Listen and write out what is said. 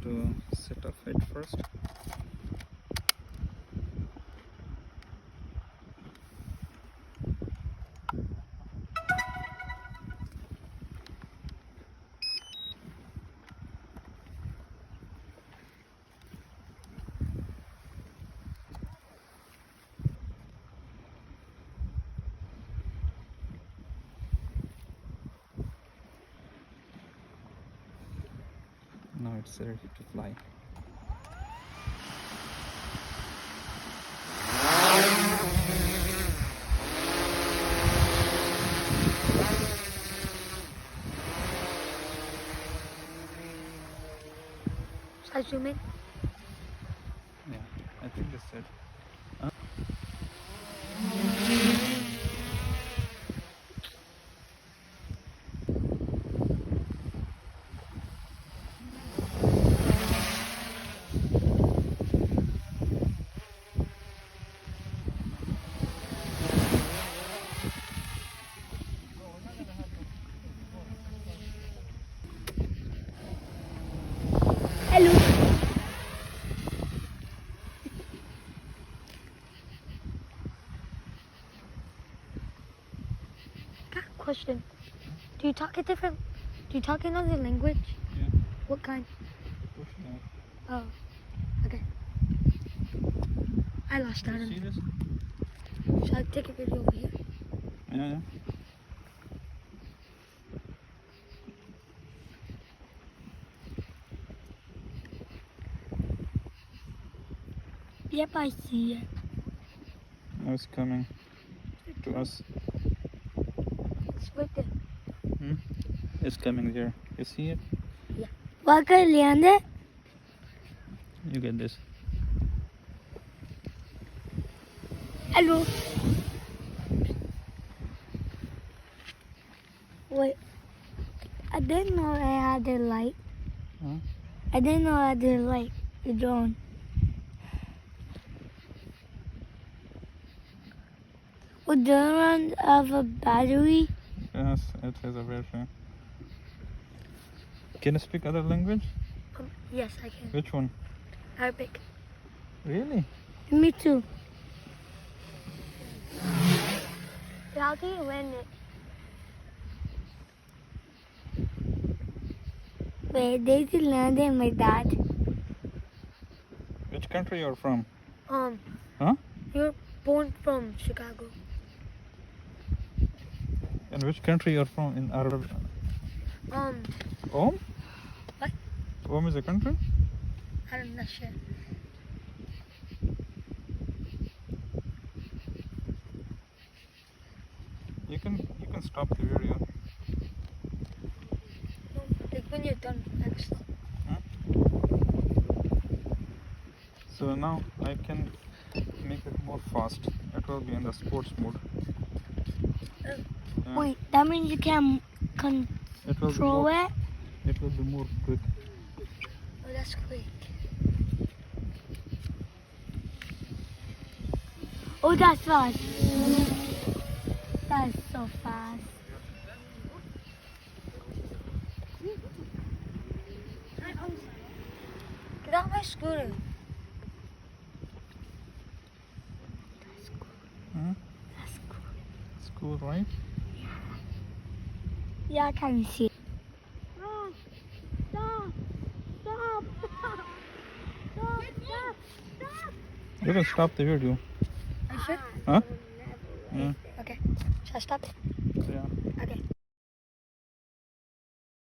to set up it first. Now it's ready to fly. Shall I zoom in? Yeah, I think that's it. Hello. Got a question. Do you talk another language? Yeah. What kind? Oh, okay. I lost that. See this? Shall I take a video over here? Yeah. Yep, I see it. Now it's coming to us. It's right there. It's coming there. You see it? Yeah. What can I land it? You get this. Hello. Wait. I didn't know I had a light. Huh? I didn't know I had a light. The drone. Would drone have a battery? Yes, it has a battery. Can you speak other language? Yes, I can. Which one? Arabic. Really? Me too. How do you land it? Wait, they did land it, my dad. Which country you're from? Huh? You're born from Chicago. And which country you're from in Arab? Om? What? Om is a country? I'm not sure. You can stop the video. No, like when you're done, and stop. So now I can make it more fast. It will be in the sports mode. Yeah. Wait, that means you can It will be control more, it? It will be more quick. Oh, that's quick. Oh, that's fast. That's so fast. Get out my scooter. That's cool. Huh? That's cool. It's cool, right? Yeah, I can see. Stop! Stop! Stop! Stop! Stop! Stop! You can stop the video. Are you sure? Huh? Yeah. Okay. Shall I stop it? Yeah. Okay.